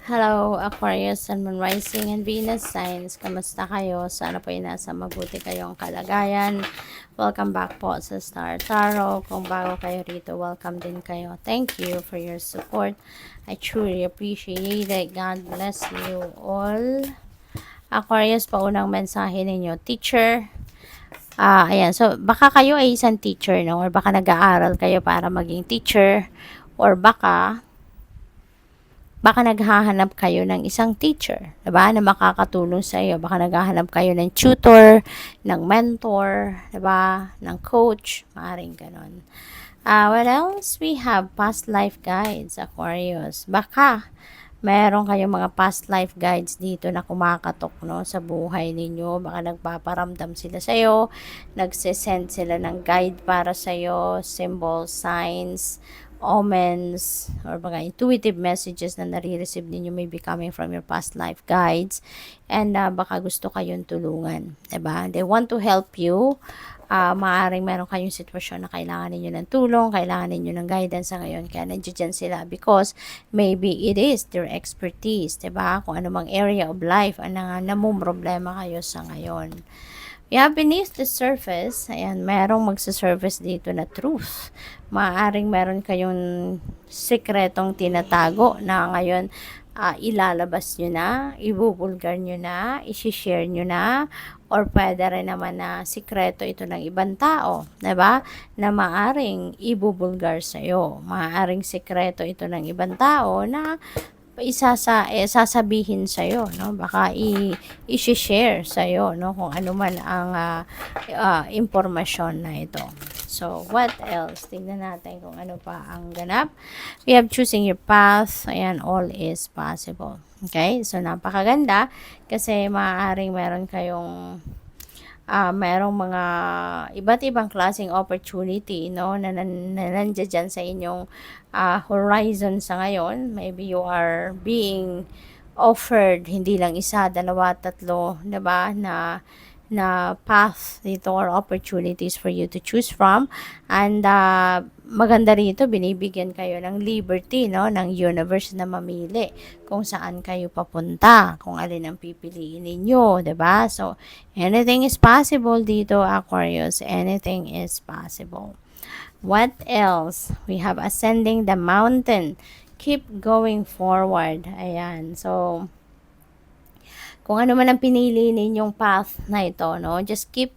Hello, Aquarius, Sun, Moon, Rising, and Venus signs. Kamusta kayo? Sana po ay nasa mabuti kayong kalagayan. Welcome back po sa Star Tarot. Kung bago kayo rito, welcome din kayo. Thank you for your support. I truly appreciate it. God bless you all. Aquarius, paunang mensahe ninyo. Teacher, ayan. So, baka kayo ay isang teacher, no? Or baka nag-aaral kayo para maging teacher. Or baka naghahanap kayo ng isang teacher, diba, na makakatulong sa iyo. Baka naghahanap kayo ng tutor, ng mentor, diba, ng coach, maaaring ganon. What else? We have past life guides, Aquarius. Baka meron kayong mga past life guides dito na kumakatok, no, sa buhay ninyo. Baka nagpaparamdam sila sa iyo, nagsesend sila ng guide para sa iyo, symbols, signs, omens, or mga intuitive messages na nare-receive ninyo may be coming from your past life guides. And baka gusto kayong tulungan, diba? They want to help you. Maaaring meron kayong sitwasyon na kailangan ninyo ng tulong, kailangan ninyo ng guidance sa ngayon. Kaya nandiyan sila because maybe it is their expertise, diba? Kung anumang area of life ang namumroblema kayo sa ngayon. Yeah, beneath the surface, ayan, merong magsa-surface dito na truth. Maaaring meron kayong sikretong tinatago na ngayon ilalabas nyo na, ibubulgar nyo na, isi-share nyo na, or pwede rin naman na sikreto ito ng ibang tao, diba? Na maaaring ibubulgar sa'yo. Maaaring sikreto ito ng ibang tao na sasabihin sa iyo, no, baka i-share sa iyo, no, kung ano man ang impormasyon na ito. So what else, tingnan natin kung ano pa ang ganap. We have choosing your path. Ayan, all is possible. Okay, so napakaganda kasi maaaring meron kayong merong mga iba't ibang klaseng opportunity, no, na nandiyan dyan sa inyong horizon sa ngayon. Maybe you are being offered hindi lang isa, dalawa, tatlo, diba, na path dito or opportunities for you to choose from. And maganda rito, binibigyan kayo ng liberty, no, ng universe na mamili kung saan kayo papunta, kung alin ang pipiliin ninyo, 'di ba? So anything is possible dito, Aquarius. Anything is possible. What else? We have ascending the mountain. Keep going forward. Ayan. So kung ano man ang pinili ninyong path na ito, no, just keep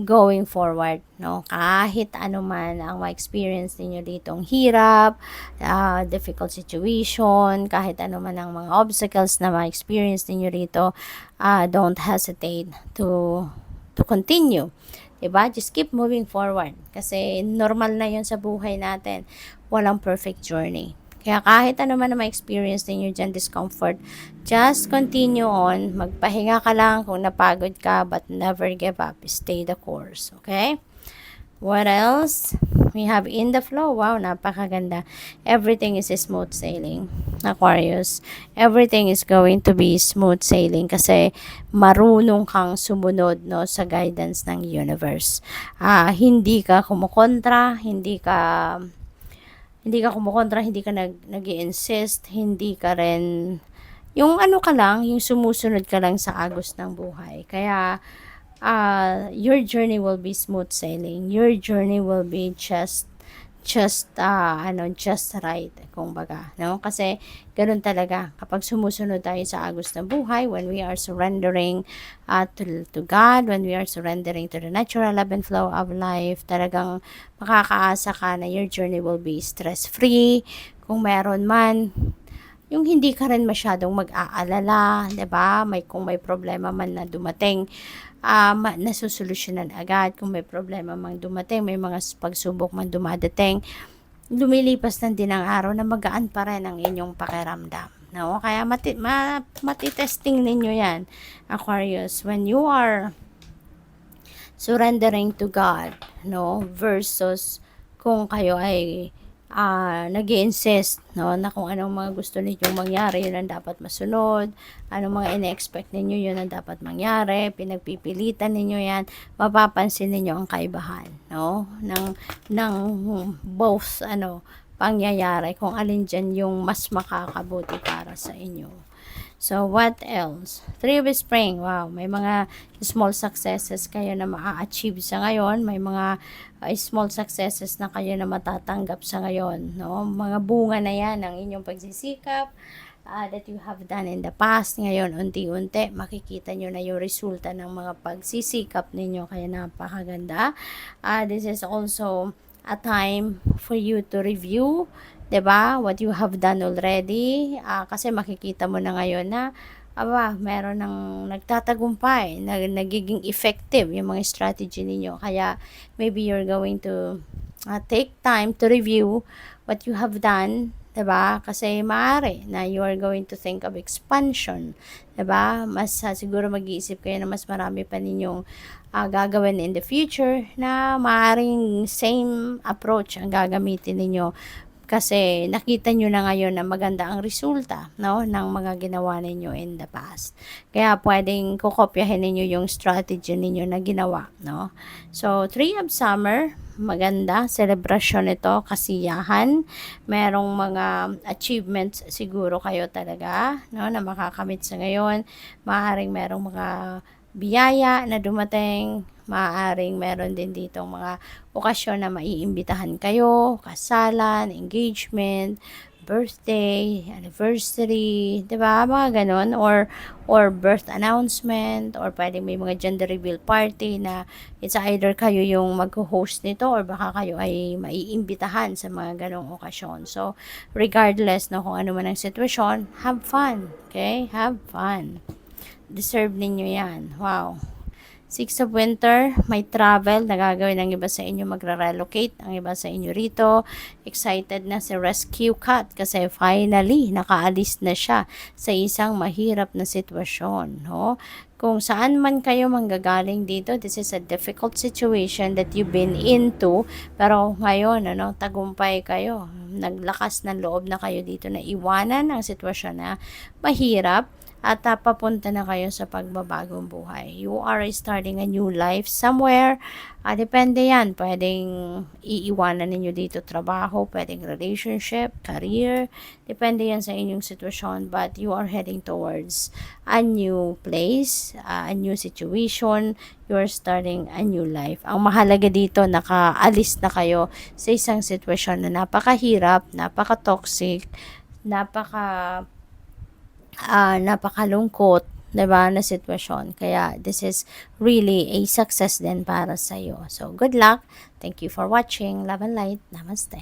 going forward, no, kahit ano man ang ma-experience ninyo ditong hirap, difficult situation, kahit ano man ang mga obstacles na ma-experience ninyo rito, don't hesitate to continue, diba? Just keep moving forward kasi normal na yun sa buhay natin, walang perfect journey. Kaya kahit ano man na ma-experience ninyo dyan, discomfort, just continue on. Magpahinga ka lang kung napagod ka, but never give up. Stay the course. Okay? What else? We have in the flow. Wow, napakaganda. Everything is smooth sailing, Aquarius. Everything is going to be smooth sailing kasi marunong kang sumunod, no, sa guidance ng universe. Hindi ka kumukontra, hindi ka nag-i-insist, hindi ka rin, yung ano ka lang, yung sumusunod ka lang sa agos ng buhay. Kaya, your journey will be smooth sailing. Your journey will be just right, kung baga, no? Kasi ganoon talaga kapag sumusunod tayo sa agos ng buhay, when we are surrendering to God, when we are surrendering to the natural ebb and flow of life, talagang makakaasa ka na your journey will be stress free. Kung meron man, yung hindi ka rin masyadong mag-aalala, 'di ba? Kung may problema man na dumating, nasusolusyonan agad. Kung may problema mang dumating, may mga pagsubok man dumadating, lumilipas lang din ang araw na magaan pa rin ang inyong pakiramdam. No? Kaya matitesting ninyo yan, Aquarius, when you are surrendering to God, no, versus kung kayo ay nag-i-insist, no, na kung anong mga gusto ninyong mangyari, yun ang dapat masunod. Anong mga ine-expect ninyo, yun ang dapat mangyari. Pinagpipilitan ninyo yan. Mapapansin ninyo ang kaibahan, no, ng both pangyayari, kung alin dyan yung mas makakabuti para sa inyo. So, what else? Three of Spring. Wow, may mga small successes kayo na maa-achieve sa ngayon. May mga small successes na kayo na matatanggap sa ngayon. No? Mga bunga na yan ng inyong pagsisikap that you have done in the past. Ngayon, unti-unti, makikita nyo na yung resulta ng mga pagsisikap ninyo. Kaya napakaganda. This is also a time for you to review, 'di ba? What you have done already. Kasi makikita mo na ngayon na meron ng nagtatagumpay, nagiging effective yung mga strategy ninyo. Kaya maybe you're going to take time to review what you have done, 'di ba? Kasi maaari na you are going to think of expansion, 'di ba? Mas siguro mag-iisip kayo na mas marami pa ninyong gagawin in the future na maaaring same approach ang gagamitin ninyo kasi nakita nyo na ngayon na maganda ang resulta, no, ng mga ginawa ninyo in the past. Kaya pwedeng kukopyahin ninyo yung strategy ninyo na ginawa, no. So, Tree of Summer, maganda, celebration ito, kasiyahan, merong mga achievements siguro kayo talaga, no, na makakamit sa ngayon. Maaaring merong mga biyaya na dumating, maaaring meron din dito mga okasyon na maiimbitahan kayo, kasalan, engagement, birthday, anniversary, 'di ba? Mga ganon, or birth announcement, or pwedeng may mga gender reveal party na it's either kayo yung mag-host nito or baka kayo ay maiimbitahan sa mga ganong okasyon. So, regardless no kung ano man ang sitwasyon, have fun, okay? Have fun. Deserve ninyo yan. Wow. Six of Winter, may travel na gagawin ng iba sa inyo, magre-relocate ang iba sa inyo rito. Excited na si Rescue Cat kasi finally nakaalis na siya sa isang mahirap na sitwasyon. No? Kung saan man kayo manggagaling dito, this is a difficult situation that you've been into. Pero ngayon, tagumpay kayo. Naglakas ng loob na kayo dito na iwanan ang sitwasyon na mahirap at papunta na kayo sa pagbabagong buhay. You are starting a new life somewhere. Depende yan. Pwedeng iiwanan ninyo dito trabaho, pwedeng relationship, career. Depende yan sa inyong sitwasyon. But you are heading towards a new place, a new situation. You are starting a new life. Ang mahalaga dito, nakaalis na kayo sa isang sitwasyon na napakahirap, napaka-toxic, napakalungkot, 'di ba, na sitwasyon. Kaya this is really a success din para sa iyo. So good luck. Thank you for watching. Love and light. Namaste.